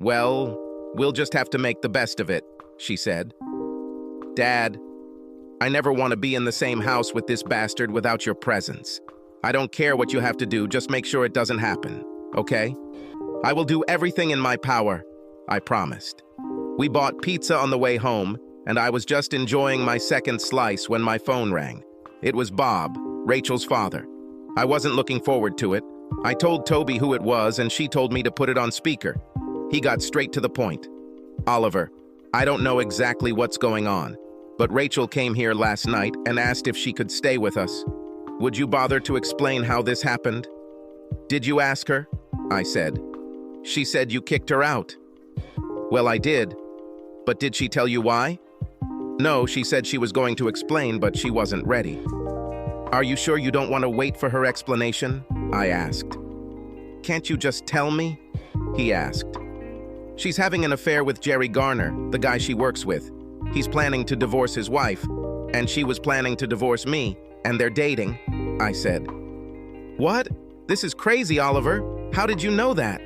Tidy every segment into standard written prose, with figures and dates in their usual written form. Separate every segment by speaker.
Speaker 1: Well, we'll just have to make the best of it, she said. Dad, I never want to be in the same house with this bastard without your presence. I don't care what you have to do, just make sure it doesn't happen, okay? I will do everything in my power, I promised. We bought pizza on the way home, and I was just enjoying my second slice when my phone rang. It was Bob, Rachel's father. I wasn't looking forward to it. I told Toby who it was, and she told me to put it on speaker. He got straight to the point. Oliver, I don't know exactly what's going on, but Rachel came here last night and asked if she could stay with us. Would you bother to explain how this happened? Did you ask her? I said. She said you kicked her out. Well, I did. But did she tell you why? No, she said she was going to explain, but she wasn't ready. Are you sure you don't want to wait for her explanation? I asked. Can't you just tell me? He asked. She's having an affair with Jerry Garner, the guy she works with. He's planning to divorce his wife, and she was planning to divorce me, and they're dating, I said. What? This is crazy, Oliver. How did you know that?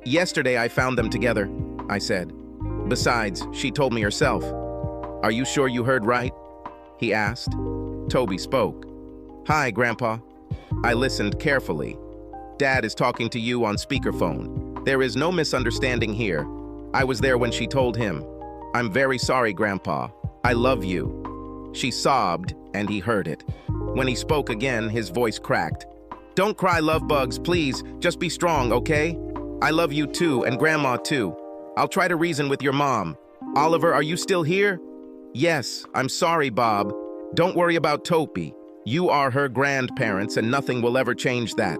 Speaker 1: Yesterday I found them together, I said. Besides, she told me herself. Are you sure you heard right? He asked. Toby spoke. Hi, Grandpa. I listened carefully. Dad is talking to you on speakerphone. There is no misunderstanding here. I was there when she told him. I'm very sorry, Grandpa. I love you. She sobbed, and he heard it. When he spoke again, his voice cracked. Don't cry, love bugs, please. Just be strong, okay? I love you too, and Grandma too. I'll try to reason with your mom. Oliver, are you still here? Yes, I'm sorry, Bob. Don't worry about Topi. You are her grandparents, and nothing will ever change that.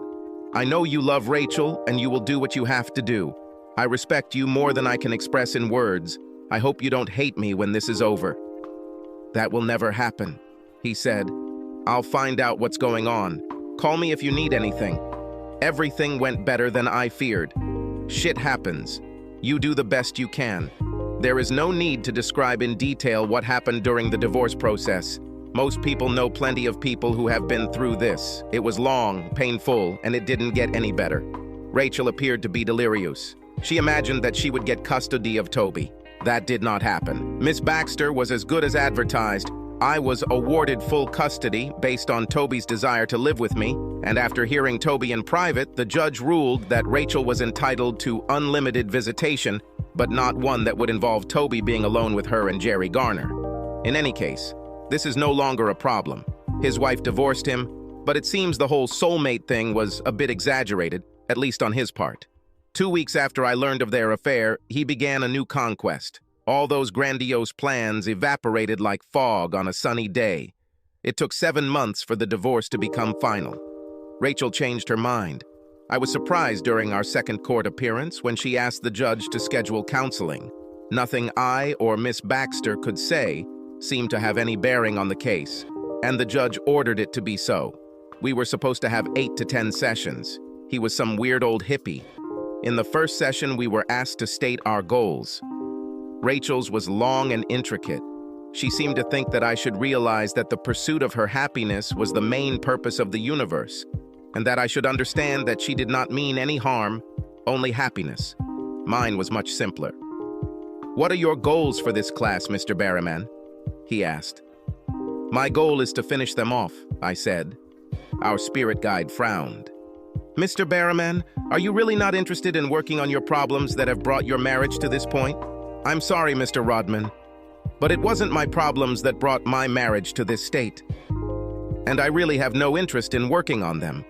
Speaker 1: I know you love Rachel, and you will do what you have to do. I respect you more than I can express in words. I hope you don't hate me when this is over. That will never happen, he said. I'll find out what's going on. Call me if you need anything. Everything went better than I feared. Shit happens. You do the best you can. There is no need to describe in detail what happened during the divorce process. Most people know plenty of people who have been through this. It was long, painful, and it didn't get any better. Rachel appeared to be delirious. She imagined that she would get custody of Toby. That did not happen. Miss Baxter was as good as advertised. I was awarded full custody based on Toby's desire to live with me, and after hearing Toby in private, the judge ruled that Rachel was entitled to unlimited visitation, but not one that would involve Toby being alone with her and Jerry Garner. In any case, this is no longer a problem. His wife divorced him, but it seems the whole soulmate thing was a bit exaggerated, at least on his part. 2 weeks after I learned of their affair, he began a new conquest. All those grandiose plans evaporated like fog on a sunny day. It took 7 months for the divorce to become final. Rachel changed her mind. I was surprised during our second court appearance when she asked the judge to schedule counseling. Nothing I or Miss Baxter could say seemed to have any bearing on the case, and the judge ordered it to be so. We were supposed to have 8 to 10 sessions. He was some weird old hippie. In the first session, we were asked to state our goals. Rachel's was long and intricate. She seemed to think that I should realize that the pursuit of her happiness was the main purpose of the universe, and that I should understand that she did not mean any harm, only happiness. Mine was much simpler. What are your goals for this class, Mr. Barrowman? He asked. My goal is to finish them off, I said. Our spirit guide frowned. Mr. Barrowman, are you really not interested in working on your problems that have brought your marriage to this point? I'm sorry, Mr. Rodman, but it wasn't my problems that brought my marriage to this state. And I really have no interest in working on them.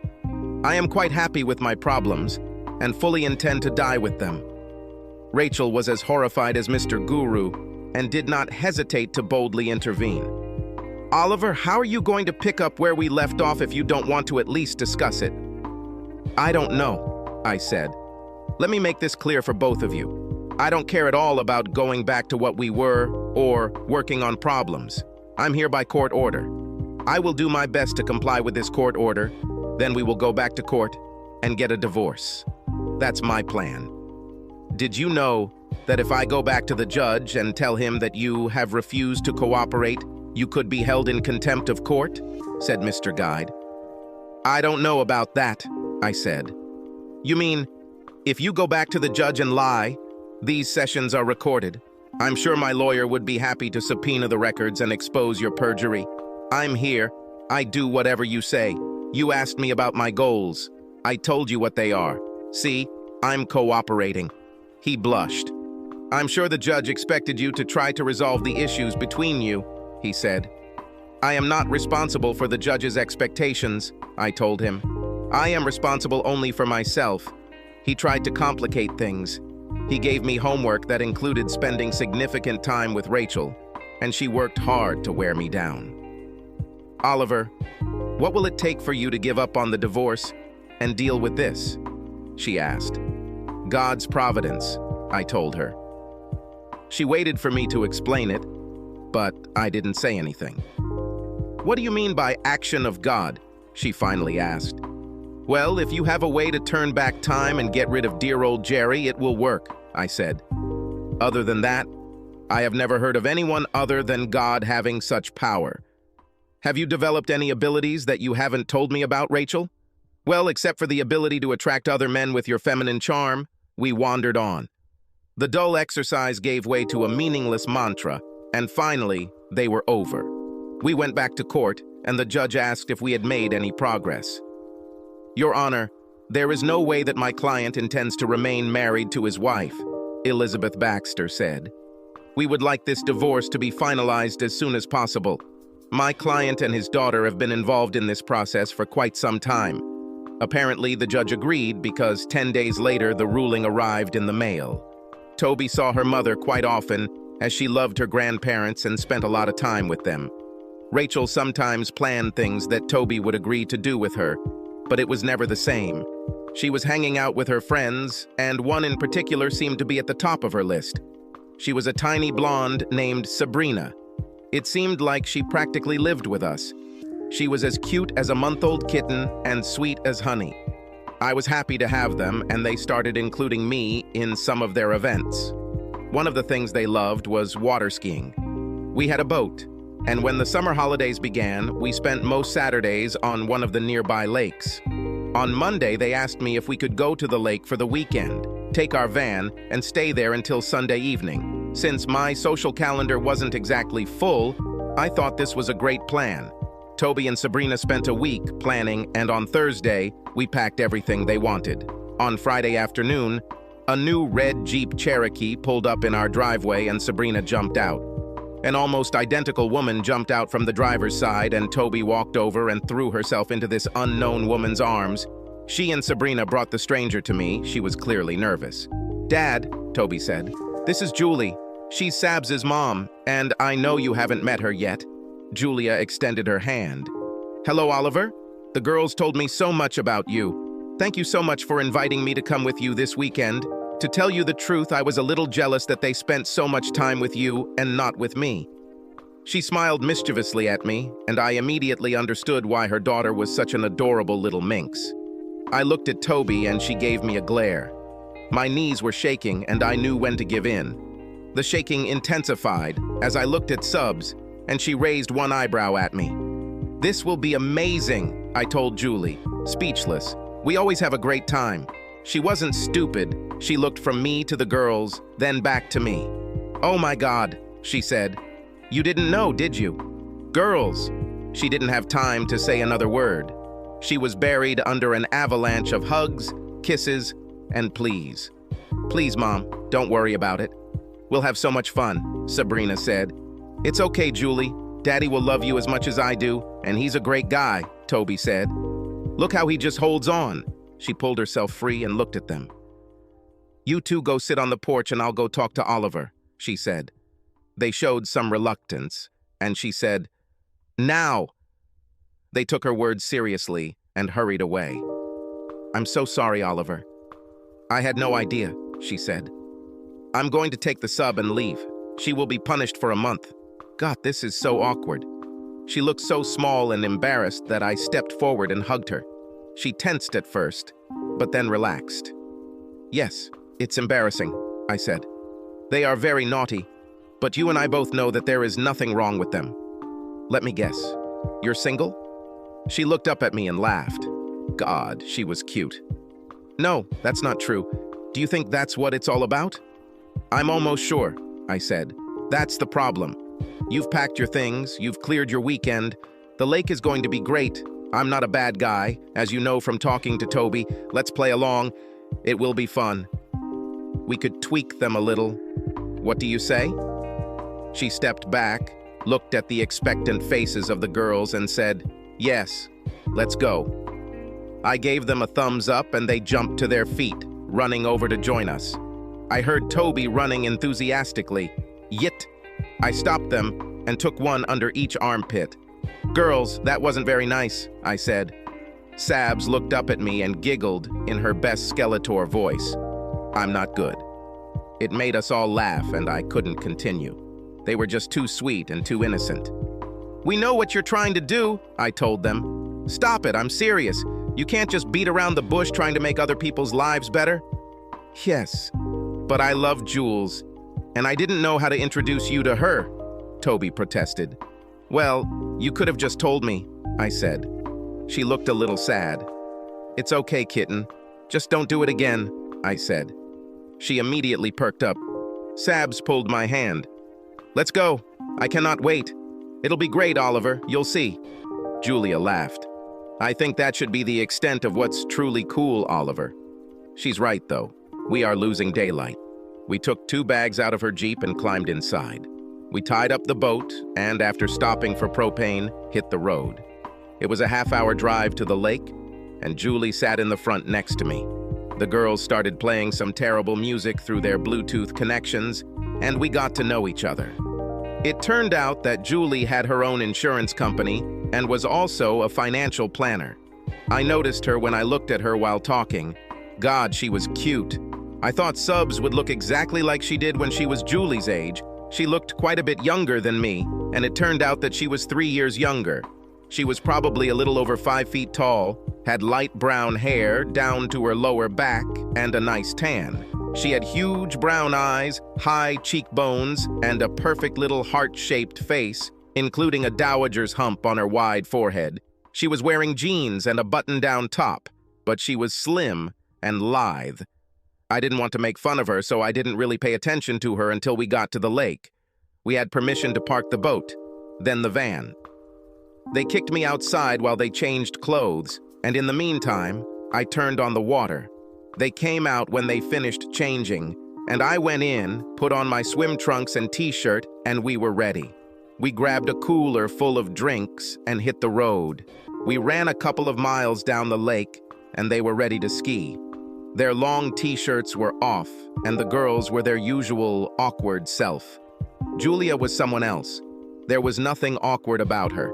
Speaker 1: I am quite happy with my problems and fully intend to die with them. Rachel was as horrified as Mr. Guru and did not hesitate to boldly intervene. Oliver, how are you going to pick up where we left off if you don't want to at least discuss it? I don't know, I said. Let me make this clear for both of you. I don't care at all about going back to what we were or working on problems. I'm here by court order. I will do my best to comply with this court order, then we will go back to court and get a divorce. That's my plan. Did you know that if I go back to the judge and tell him that you have refused to cooperate, you could be held in contempt of court? Said Mr. Guide. I don't know about that, I said. You mean, if you go back to the judge and lie, These sessions are recorded. I'm sure my lawyer would be happy to subpoena the records and expose your perjury. I'm here. I do whatever you say. You asked me about my goals. I told you what they are. See, I'm cooperating." He blushed. "I'm sure the judge expected you to try to resolve the issues between you," he said. "I am not responsible for the judge's expectations," I told him. "I am responsible only for myself." He tried to complicate things. He gave me homework that included spending significant time with Rachel, and she worked hard to wear me down. "Oliver, what will it take for you to give up on the divorce and deal with this?" she asked. "God's providence," I told her. She waited for me to explain it, but I didn't say anything. "What do you mean by action of God?" she finally asked. "Well, if you have a way to turn back time and get rid of dear old Jerry, it will work," I said. "Other than that, I have never heard of anyone other than God having such power. Have you developed any abilities that you haven't told me about, Rachel?" "Well, except for the ability to attract other men with your feminine charm," we wandered on. The dull exercise gave way to a meaningless mantra, and finally, they were over. We went back to court, and the judge asked if we had made any progress. "Your Honor, there is no way that my client intends to remain married to his wife," Elizabeth Baxter said. "We would like this divorce to be finalized as soon as possible. My client and his daughter have been involved in this process for quite some time." Apparently, the judge agreed because 10 days later, the ruling arrived in the mail. Toby saw her mother quite often, as she loved her grandparents and spent a lot of time with them. Rachel sometimes planned things that Toby would agree to do with her, but it was never the same. She was hanging out with her friends, and one in particular seemed to be at the top of her list. She was a tiny blonde named Sabrina. It seemed like she practically lived with us. She was as cute as a month-old kitten and sweet as honey. I was happy to have them, and they started including me in some of their events. One of the things they loved was water skiing. We had a boat, and when the summer holidays began, we spent most Saturdays on one of the nearby lakes. On Monday, they asked me if we could go to the lake for the weekend, take our van, and stay there until Sunday evening. Since my social calendar wasn't exactly full, I thought this was a great plan. Toby and Sabrina spent a week planning, and on Thursday, we packed everything they wanted. On Friday afternoon, a new red Jeep Cherokee pulled up in our driveway and Sabrina jumped out. An almost identical woman jumped out from the driver's side, and Toby walked over and threw herself into this unknown woman's arms. She and Sabrina brought the stranger to me. She was clearly nervous. "Dad," Toby said, "this is Julie. She's Sabs' mom, and I know you haven't met her yet." Julia extended her hand. "Hello, Oliver. The girls told me so much about you. Thank you so much for inviting me to come with you this weekend. To tell you the truth, I was a little jealous that they spent so much time with you and not with me." She smiled mischievously at me, and I immediately understood why her daughter was such an adorable little minx. I looked at Toby, and she gave me a glare. My knees were shaking, and I knew when to give in. The shaking intensified as I looked at Subs, and she raised one eyebrow at me. "This will be amazing," I told Julie, speechless. "We always have a great time." She wasn't stupid. She looked from me to the girls, then back to me. "Oh my God," she said. "You didn't know, did you?" "Girls." She didn't have time to say another word. She was buried under an avalanche of hugs, kisses, and pleas. "Please, Mom, don't worry about it. We'll have so much fun," Sabrina said. "It's okay, Julie. Daddy will love you as much as I do, and he's a great guy," Toby said. "Look how he just holds on." She pulled herself free and looked at them. "You two go sit on the porch and I'll go talk to Oliver," she said. They showed some reluctance, and she said, "Now!" They took her words seriously and hurried away. "I'm so sorry, Oliver. I had no idea," she said. "I'm going to take the sub and leave. She will be punished for a month." God, this is so awkward. She looked so small and embarrassed that I stepped forward and hugged her. She tensed at first, but then relaxed. "Yes, it's embarrassing," I said. "They are very naughty, but you and I both know that there is nothing wrong with them. Let me guess. You're single?" She looked up at me and laughed. God, she was cute. "No, that's not true. Do you think that's what it's all about?" I'm almost sure, I said. That's the problem. You've packed your things, you've cleared your weekend. The lake is going to be great. I'm not a bad guy, as you know from talking to Toby. Let's play along. It will be fun. We could tweak them a little. What do you say? She stepped back, looked at the expectant faces of the girls and said, "Yes, let's go." I gave them a thumbs up and they jumped to their feet, running over to join us. I heard Toby running enthusiastically. Yit! I stopped them and took one under each armpit. "Girls, that wasn't very nice," I said. Sabs looked up at me and giggled in her best Skeletor voice. I'm not good. It made us all laugh and I couldn't continue. They were just too sweet and too innocent. "We know what you're trying to do," I told them. "Stop it, I'm serious. You can't just beat around the bush trying to make other people's lives better." "Yes, but I love Jules, and I didn't know how to introduce you to her," Toby protested. "Well, you could have just told me," I said. She looked a little sad. "It's okay, kitten. Just don't do it again," I said. She immediately perked up. Sabs pulled my hand. "Let's go. I cannot wait. It'll be great, Oliver. You'll see." Julia laughed. "I think that should be the extent of what's truly cool, Oliver." She's right, though. We are losing daylight. We took 2 bags out of her Jeep and climbed inside. We tied up the boat and, after stopping for propane, hit the road. It was a half-hour drive to the lake, and Julie sat in the front next to me. The girls started playing some terrible music through their Bluetooth connections, and we got to know each other. It turned out that Julie had her own insurance company and was also a financial planner. I noticed her when I looked at her while talking. God, she was cute. I thought Subs would look exactly like she did when she was Julie's age. She looked quite a bit younger than me, and it turned out that she was 3 years younger. She was probably a little over 5 feet tall, had light brown hair down to her lower back, and a nice tan. She had huge brown eyes, high cheekbones, and a perfect little heart-shaped face, including a dowager's hump on her wide forehead. She was wearing jeans and a button-down top, but she was slim and lithe. I didn't want to make fun of her, so I didn't really pay attention to her until we got to the lake. We had permission to park the boat, then the van. They kicked me outside while they changed clothes, and in the meantime, I turned on the water. They came out when they finished changing, and I went in, put on my swim trunks and t-shirt, and we were ready. We grabbed a cooler full of drinks and hit the road. We ran a couple of miles down the lake, and they were ready to ski. Their long t-shirts were off, and the girls were their usual awkward self. Julia was someone else. There was nothing awkward about her.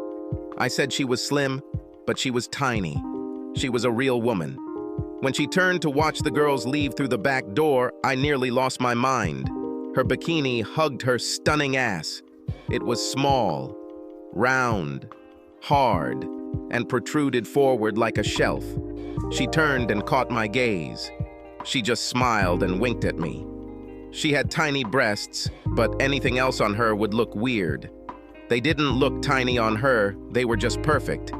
Speaker 1: I said she was slim, but she was tiny. She was a real woman. When she turned to watch the girls leave through the back door, I nearly lost my mind. Her bikini hugged her stunning ass. It was small, round, hard, and protruded forward like a shelf. She turned and caught my gaze. She just smiled and winked at me. She had tiny breasts, but anything else on her would look weird. They didn't look tiny on her, they were just perfect.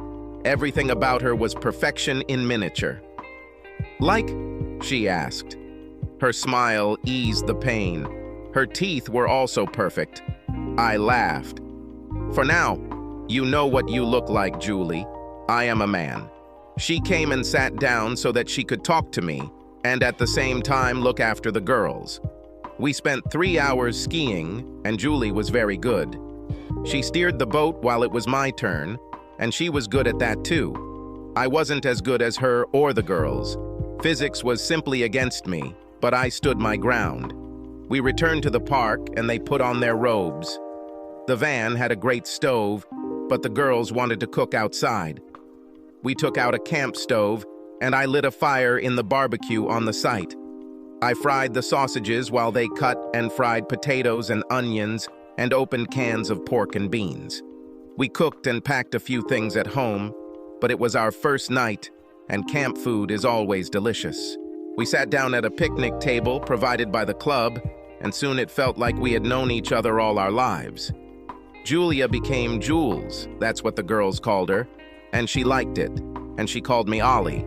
Speaker 1: Everything about her was perfection in miniature. "Like?" she asked. Her smile eased the pain. Her teeth were also perfect. I laughed. "For now, you know what you look like, Julie. I am a man." She came and sat down so that she could talk to me, and at the same time look after the girls. We spent 3 hours skiing, and Julie was very good. She steered the boat while it was my turn, and she was good at that too. I wasn't as good as her or the girls. Physics was simply against me, but I stood my ground. We returned to the park, and they put on their robes. The van had a great stove, but the girls wanted to cook outside. We took out a camp stove, and I lit a fire in the barbecue on the site. I fried the sausages while they cut and fried potatoes and onions and opened cans of pork and beans. We cooked and packed a few things at home, but it was our first night, and camp food is always delicious. We sat down at a picnic table provided by the club, and soon it felt like we had known each other all our lives. Julia became Jules, that's what the girls called her, and she liked it, and she called me Ollie.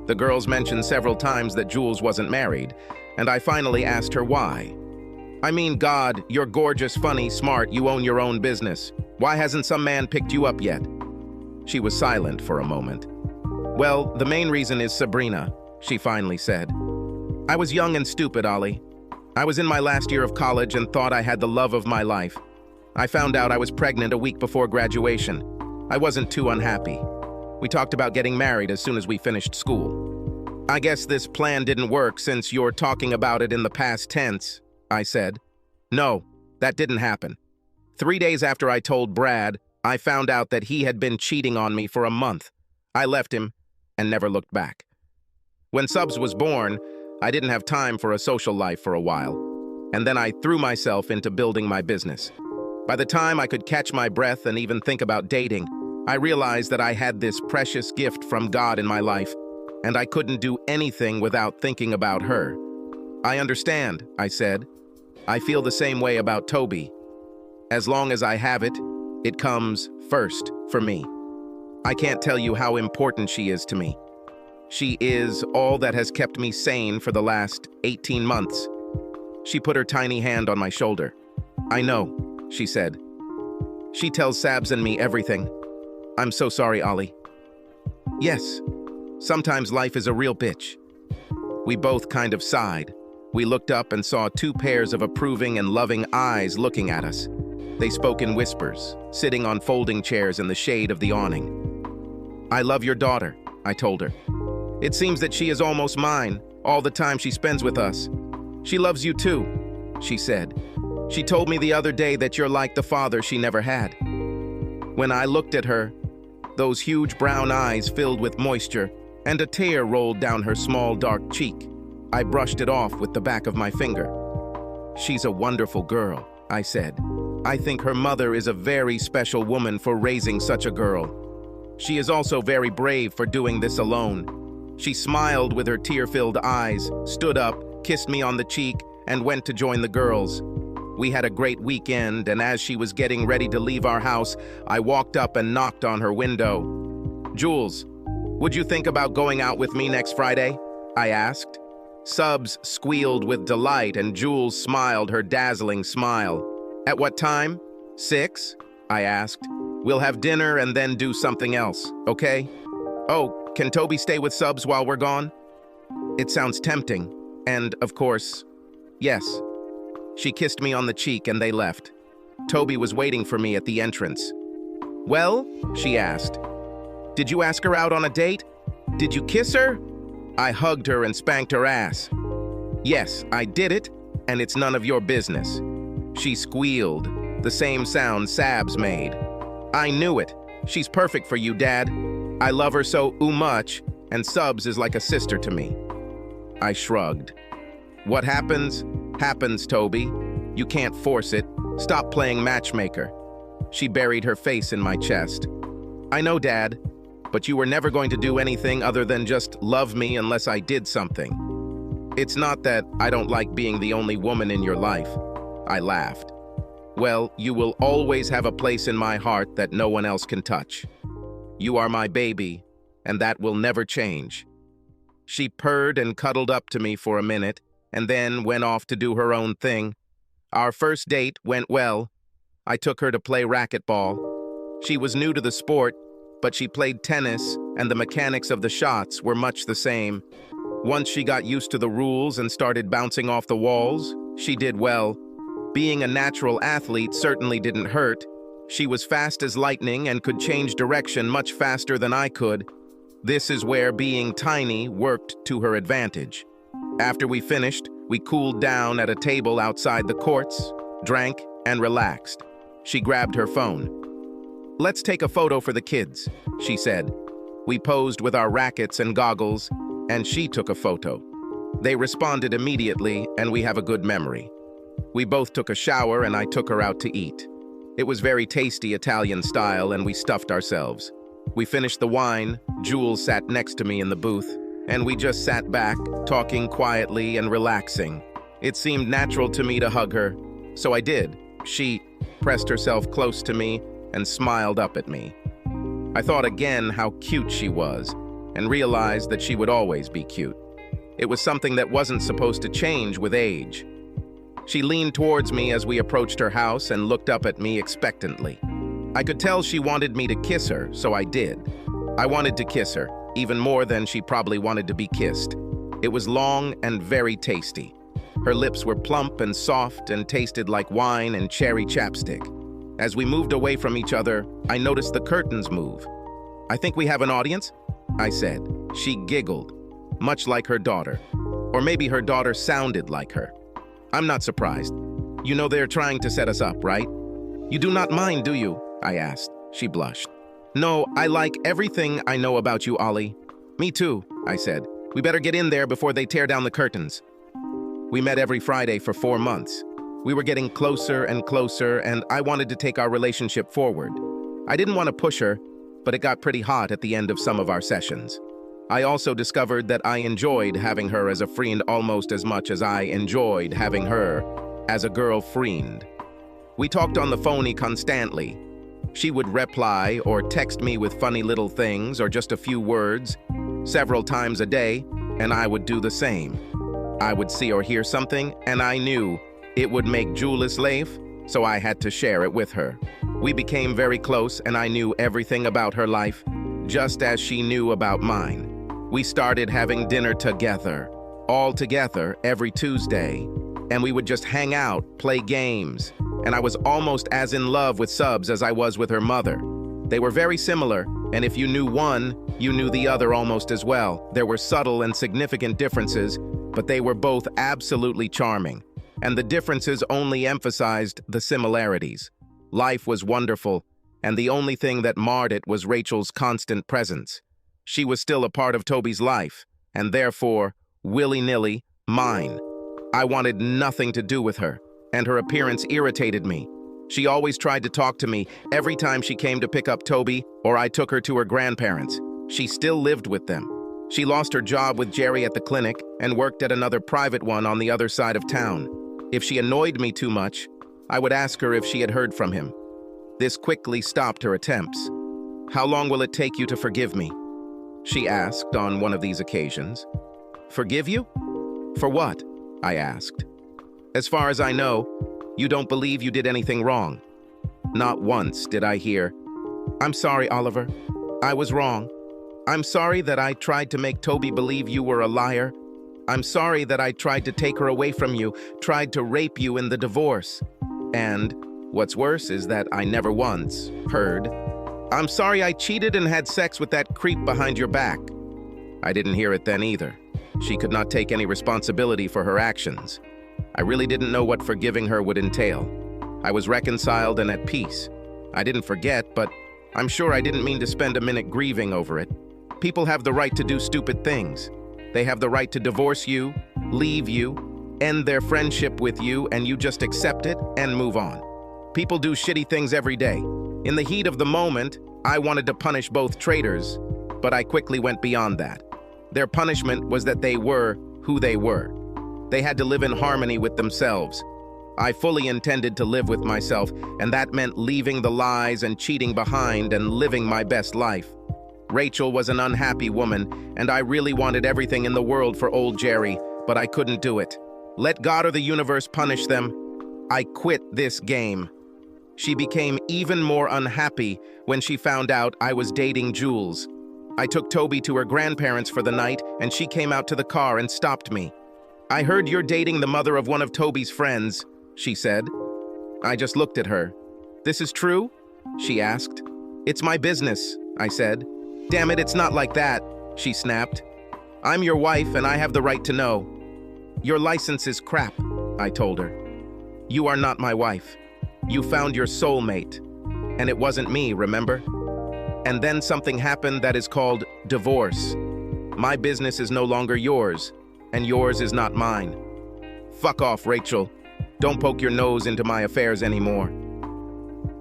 Speaker 1: The girls mentioned several times that Jules wasn't married, and I finally asked her why. I mean, God, you're gorgeous, funny, smart, you own your own business. Why hasn't some man picked you up yet? She was silent for a moment. Well, the main reason is Sabrina, she finally said. I was young and stupid, Ollie. I was in my last year of college and thought I had the love of my life. I found out I was pregnant a week before graduation. I wasn't too unhappy. We talked about getting married as soon as we finished school. I guess this plan didn't work since you're talking about it in the past tense, I said. No, that didn't happen. 3 days after I told Brad, I found out that he had been cheating on me for a month. I left him and never looked back. When Subs was born, I didn't have time for a social life for a while, and then I threw myself into building my business. By the time I could catch my breath and even think about dating, I realized that I had this precious gift from God in my life, and I couldn't do anything without thinking about her. I understand, I said. I feel the same way about Toby. As long as I have it, it comes first for me. I can't tell you how important she is to me. She is all that has kept me sane for the last 18 months. She put her tiny hand on my shoulder. I know, she said. She tells Sabs and me everything. I'm so sorry, Ollie. Yes, sometimes life is a real bitch. We both kind of sighed. We looked up and saw 2 pairs of approving and loving eyes looking at us. They spoke in whispers, sitting on folding chairs in the shade of the awning. I love your daughter, I told her. It seems that she is almost mine, all the time she spends with us. She loves you too, she said. She told me the other day that you're like the father she never had. When I looked at her, those huge brown eyes filled with moisture, and a tear rolled down her small dark cheek. I brushed it off with the back of my finger. She's a wonderful girl, I said. I think her mother is a very special woman for raising such a girl. She is also very brave for doing this alone. She smiled with her tear-filled eyes, stood up, kissed me on the cheek, and went to join the girls. We had a great weekend, and as she was getting ready to leave our house, I walked up and knocked on her window. Jules, would you think about going out with me next Friday? I asked. Subs squealed with delight, and Jules smiled her dazzling smile. At what time? 6? I asked. We'll have dinner and then do something else, okay? Oh, can Toby stay with Subs while we're gone? It sounds tempting, and, of course, yes. She kissed me on the cheek and they left. Toby was waiting for me at the entrance. Well, she asked. Did you ask her out on a date? Did you kiss her? I hugged her and spanked her ass. Yes, I did it, and it's none of your business. She squealed, the same sound Sabs made. I knew it. She's perfect for you, Dad. I love her so much, and Subs is like a sister to me. I shrugged. What happens, happens, Toby. You can't force it. Stop playing matchmaker. She buried her face in my chest. I know, Dad, but you were never going to do anything other than just love me unless I did something. It's not that I don't like being the only woman in your life. I laughed. Well, you will always have a place in my heart that no one else can touch. You are my baby, and that will never change. She purred and cuddled up to me for a minute, and then went off to do her own thing. Our first date went well. I took her to play racquetball. She was new to the sport, but she played tennis, and the mechanics of the shots were much the same. Once she got used to the rules and started bouncing off the walls, she did well. Being a natural athlete certainly didn't hurt. She was fast as lightning and could change direction much faster than I could. This is where being tiny worked to her advantage. After we finished, we cooled down at a table outside the courts, drank, and relaxed. She grabbed her phone. Let's take a photo for the kids, she said. We posed with our rackets and goggles, and she took a photo. They responded immediately, and we have a good memory. We both took a shower, and I took her out to eat. It was very tasty Italian style, and we stuffed ourselves. We finished the wine, Jules sat next to me in the booth, and we just sat back, talking quietly and relaxing. It seemed natural to me to hug her, so I did. She pressed herself close to me and smiled up at me. I thought again how cute she was, and realized that she would always be cute. It was something that wasn't supposed to change with age. She leaned towards me as we approached her house and looked up at me expectantly. I could tell she wanted me to kiss her, so I did. I wanted to kiss her, even more than she probably wanted to be kissed. It was long and very tasty. Her lips were plump and soft and tasted like wine and cherry chapstick. As we moved away from each other, I noticed the curtains move. "I think we have an audience," I said. She giggled, much like her daughter. Or maybe her daughter sounded like her. "I'm not surprised. You know they're trying to set us up, right?" "You do not mind, do you?" I asked. She blushed. "No, I like everything I know about you, Ollie." "Me too," I said. "We better get in there before they tear down the curtains." We met every Friday for 4 months. We were getting closer and closer, and I wanted to take our relationship forward. I didn't want to push her, but it got pretty hot at the end of some of our sessions. I also discovered that I enjoyed having her as a friend almost as much as I enjoyed having her as a girlfriend. We talked on the phone constantly. She would reply or text me with funny little things or just a few words several times a day, and I would do the same. I would see or hear something, and I knew it would make Julius laugh, so I had to share it with her. We became very close, and I knew everything about her life, just as she knew about mine. We started having dinner together, all together every Tuesday, and we would just hang out, play games, and I was almost as in love with Subs as I was with her mother. They were very similar, and if you knew one, you knew the other almost as well. There were subtle and significant differences, but they were both absolutely charming, and the differences only emphasized the similarities. Life was wonderful, and the only thing that marred it was Rachel's constant presence. She was still a part of Toby's life, and therefore, willy-nilly, mine. I wanted nothing to do with her, and her appearance irritated me. She always tried to talk to me every time she came to pick up Toby or I took her to her grandparents. She still lived with them. She lost her job with Jerry at the clinic and worked at another private one on the other side of town. If she annoyed me too much, I would ask her if she had heard from him. This quickly stopped her attempts. "How long will it take you to forgive me?" she asked on one of these occasions. "Forgive you? For what?" I asked. "As far as I know, you don't believe you did anything wrong." Not once did I hear, "I'm sorry, Oliver. I was wrong. I'm sorry that I tried to make Toby believe you were a liar. I'm sorry that I tried to take her away from you, tried to rape you in the divorce." And what's worse is that I never once heard, "I'm sorry I cheated and had sex with that creep behind your back." I didn't hear it then either. She could not take any responsibility for her actions. I really didn't know what forgiving her would entail. I was reconciled and at peace. I didn't forget, but I'm sure I didn't mean to spend a minute grieving over it. People have the right to do stupid things. They have the right to divorce you, leave you, end their friendship with you, and you just accept it and move on. People do shitty things every day. In the heat of the moment, I wanted to punish both traitors, but I quickly went beyond that. Their punishment was that they were who they were. They had to live in harmony with themselves. I fully intended to live with myself, and that meant leaving the lies and cheating behind and living my best life. Rachel was an unhappy woman, and I really wanted everything in the world for old Jerry, but I couldn't do it. Let God or the universe punish them. I quit this game. She became even more unhappy when she found out I was dating Jules. I took Toby to her grandparents for the night, and she came out to the car and stopped me. "I heard you're dating the mother of one of Toby's friends," she said. I just looked at her. "This is true?" she asked. "It's my business," I said. "Damn it, it's not like that," she snapped. "I'm your wife and I have the right to know." "Your license is crap," I told her. "You are not my wife. You found your soulmate. And it wasn't me, remember? And then something happened that is called divorce. My business is no longer yours, and yours is not mine. Fuck off, Rachel. Don't poke your nose into my affairs anymore."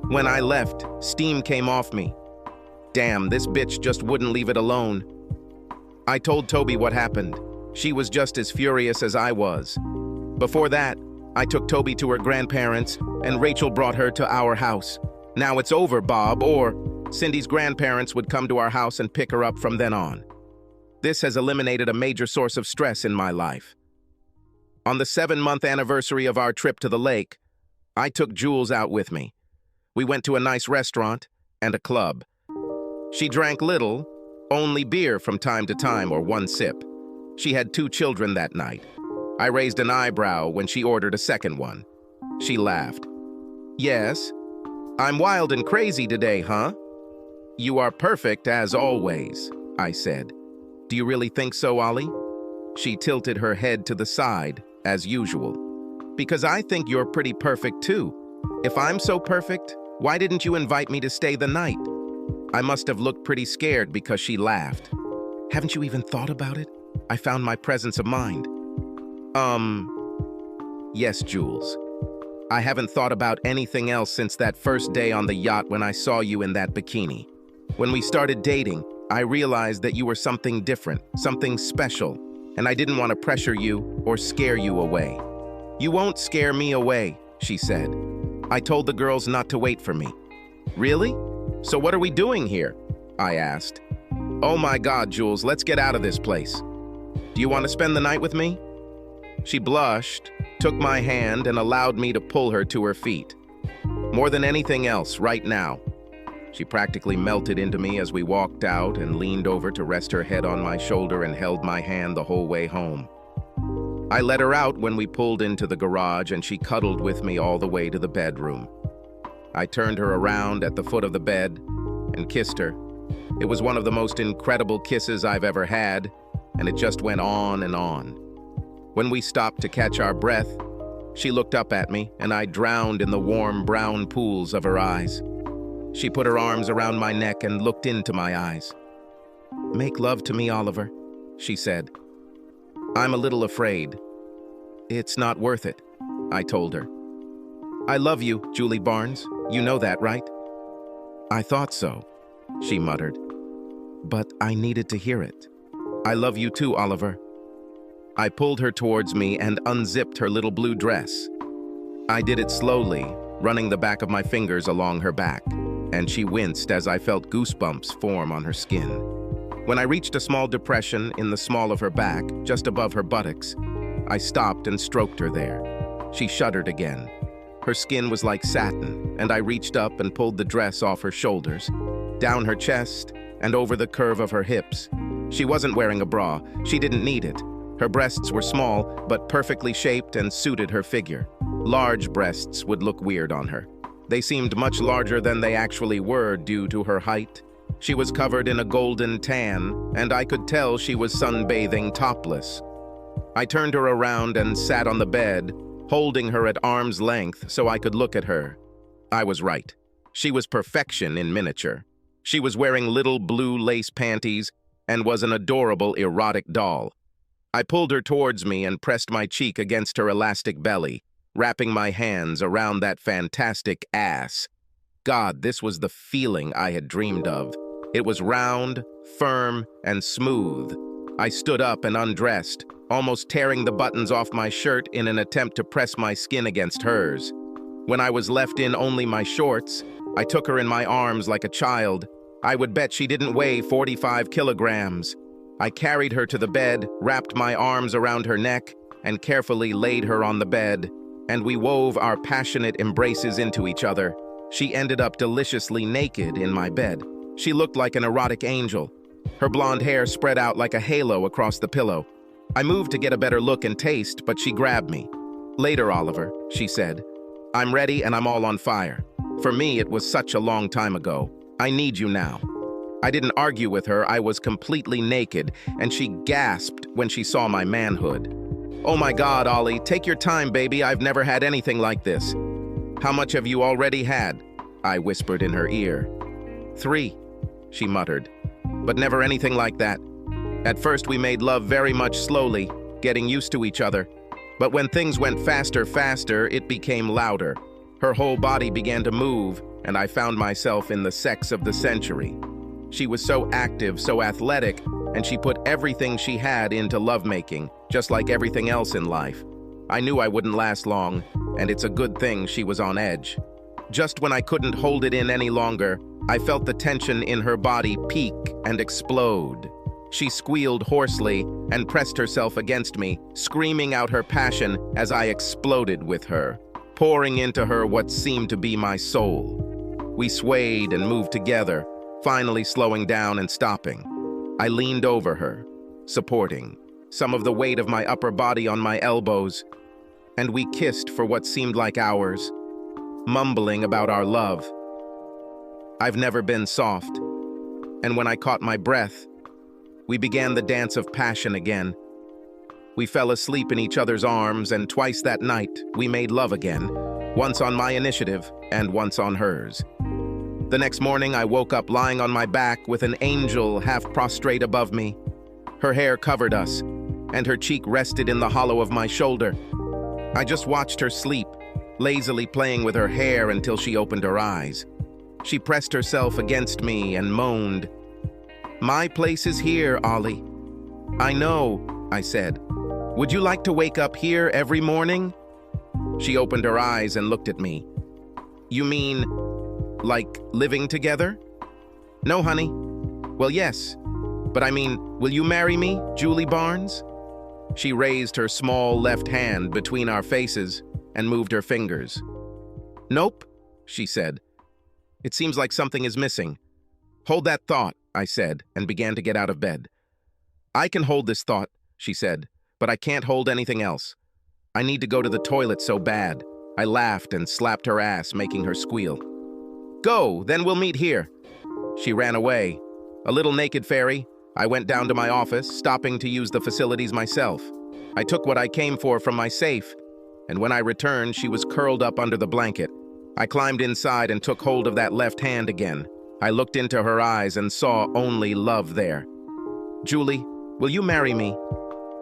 Speaker 1: When I left, steam came off me. Damn, this bitch just wouldn't leave it alone. I told Toby what happened. She was just as furious as I was. Before that, I took Toby to her grandparents, and Rachel brought her to our house. Now it's over, Bob, or Cindy's grandparents would come to our house and pick her up from then on. This has eliminated a major source of stress in my life. On the 7-month anniversary of our trip to the lake, I took Jules out with me. We went to a nice restaurant and a club. She drank little, only beer from time to time or one sip. She had 2 children that night. I raised an eyebrow when she ordered a second one. She laughed. "Yes, I'm wild and crazy today, huh?" "You are perfect as always," I said. "Do you really think so, Ollie?" She tilted her head to the side, as usual. "Because I think you're pretty perfect too. If I'm so perfect, why didn't you invite me to stay the night?" I must have looked pretty scared because she laughed. "Haven't you even thought about it?" I found my presence of mind. Yes, Jules. I haven't thought about anything else since that first day on the yacht when I saw you in that bikini. When we started dating, I realized that you were something different, something special, and I didn't want to pressure you or scare you away. "You won't scare me away," she said. "I told the girls not to wait for me." "Really? So what are we doing here?" I asked. "Oh my God, Jules, let's get out of this place. Do you want to spend the night with me?" She blushed, took my hand, and allowed me to pull her to her feet. "More than anything else, right now." She practically melted into me as we walked out and leaned over to rest her head on my shoulder and held my hand the whole way home. I let her out when we pulled into the garage, and she cuddled with me all the way to the bedroom. I turned her around at the foot of the bed and kissed her. It was one of the most incredible kisses I've ever had, and it just went on and on. When we stopped to catch our breath, she looked up at me, and I drowned in the warm brown pools of her eyes. She put her arms around my neck and looked into my eyes. "Make love to me, Oliver," she said. "I'm a little afraid." "It's not worth it," I told her. "I love you, Julie Barnes. You know that, right?" "I thought so," she muttered. "But I needed to hear it." "I love you too, Oliver." I pulled her towards me and unzipped her little blue dress. I did it slowly, running the back of my fingers along her back, and she winced as I felt goosebumps form on her skin. When I reached a small depression in the small of her back, just above her buttocks, I stopped and stroked her there. She shuddered again. Her skin was like satin, and I reached up and pulled the dress off her shoulders, down her chest, and over the curve of her hips. She wasn't wearing a bra. She didn't need it. Her breasts were small, but perfectly shaped and suited her figure. Large breasts would look weird on her. They seemed much larger than they actually were due to her height. She was covered in a golden tan, and I could tell she was sunbathing topless. I turned her around and sat on the bed, holding her at arm's length so I could look at her. I was right. She was perfection in miniature. She was wearing little blue lace panties and was an adorable erotic doll. I pulled her towards me and pressed my cheek against her elastic belly, wrapping my hands around that fantastic ass. God, this was the feeling I had dreamed of. It was round, firm, and smooth. I stood up and undressed, almost tearing the buttons off my shirt in an attempt to press my skin against hers. When I was left in only my shorts, I took her in my arms like a child. I would bet she didn't weigh 45 kilograms. I carried her to the bed, wrapped my arms around her neck, and carefully laid her on the bed, and we wove our passionate embraces into each other. She ended up deliciously naked in my bed. She looked like an erotic angel. Her blonde hair spread out like a halo across the pillow. I moved to get a better look and taste, but she grabbed me. "Later, Oliver," she said. "I'm ready and I'm all on fire. For me, it was such a long time ago. I need you now." I didn't argue with her. I was completely naked, and she gasped when she saw my manhood. "Oh my God, Ollie, take your time, baby. I've never had anything like this." "How much have you already had?" I whispered in her ear. "3, she muttered, "but never anything like that. At first we made love very much slowly, getting used to each other. But when things went faster, it became louder. Her whole body began to move, and I found myself in the sex of the century. She was so active, so athletic, and she put everything she had into lovemaking, just like everything else in life. I knew I wouldn't last long, and it's a good thing she was on edge. Just when I couldn't hold it in any longer, I felt the tension in her body peak and explode. She squealed hoarsely, and pressed herself against me, screaming out her passion as I exploded with her, pouring into her what seemed to be my soul. We swayed and moved together, finally slowing down and stopping. I leaned over her, supporting, some of the weight of my upper body on my elbows, and we kissed for what seemed like hours, mumbling about our love. I've never been soft, and when I caught my breath, we began the dance of passion again. We fell asleep in each other's arms, and twice that night we made love again, once on my initiative and once on hers. The next morning I woke up lying on my back with an angel half prostrate above me. Her hair covered us, and her cheek rested in the hollow of my shoulder. I just watched her sleep, lazily playing with her hair until she opened her eyes. She pressed herself against me and moaned, "My place is here, Ollie." "I know," I said. "Would you like to wake up here every morning?" She opened her eyes and looked at me. "You mean, like living together?" "No, honey." "Well, yes. But I mean, will you marry me, Julie Barnes?" She raised her small left hand between our faces and moved her fingers. "Nope," she said. "It seems like something is missing." "Hold that thought," I said, and began to get out of bed. "I can hold this thought," she said, "but I can't hold anything else. I need to go to the toilet so bad." I laughed and slapped her ass, making her squeal. "Go, then we'll meet here." She ran away. A little naked fairy, I went down to my office, stopping to use the facilities myself. I took what I came for from my safe, and when I returned, she was curled up under the blanket. I climbed inside and took hold of that left hand again. I looked into her eyes and saw only love there. "Julie, will you marry me?"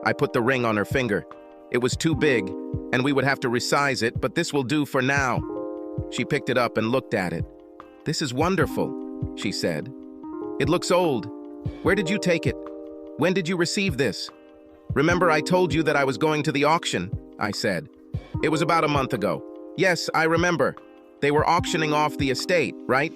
Speaker 1: I put the ring on her finger. It was too big, and we would have to resize it, but this will do for now. She picked it up and looked at it. "This is wonderful," she said. "It looks old. Where did you take it? When did you receive this?" "Remember I told you that I was going to the auction?" I said. "It was about a month ago." "Yes, I remember. They were auctioning off the estate, right?"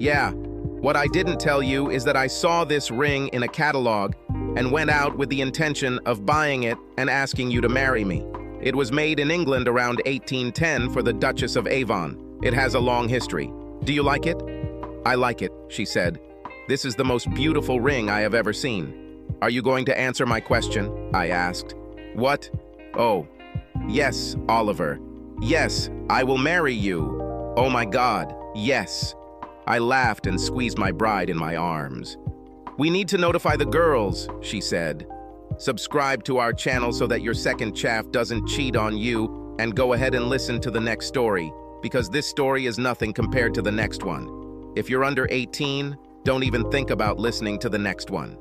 Speaker 1: "Yeah. What I didn't tell you is that I saw this ring in a catalog and went out with the intention of buying it and asking you to marry me. It was made in England around 1810 for the Duchess of Avon. It has a long history. Do you like it?" "I like it," she said. "This is the most beautiful ring I have ever seen." "Are you going to answer my question?" I asked. "What?" "Oh, yes, Oliver. Yes, I will marry you. Oh my God, yes." I laughed and squeezed my bride in my arms. "We need to notify the girls," she said. "Subscribe to our channel so that your second chaff doesn't cheat on you, and go ahead and listen to the next story, because this story is nothing compared to the next one. If you're under 18, don't even think about listening to the next one."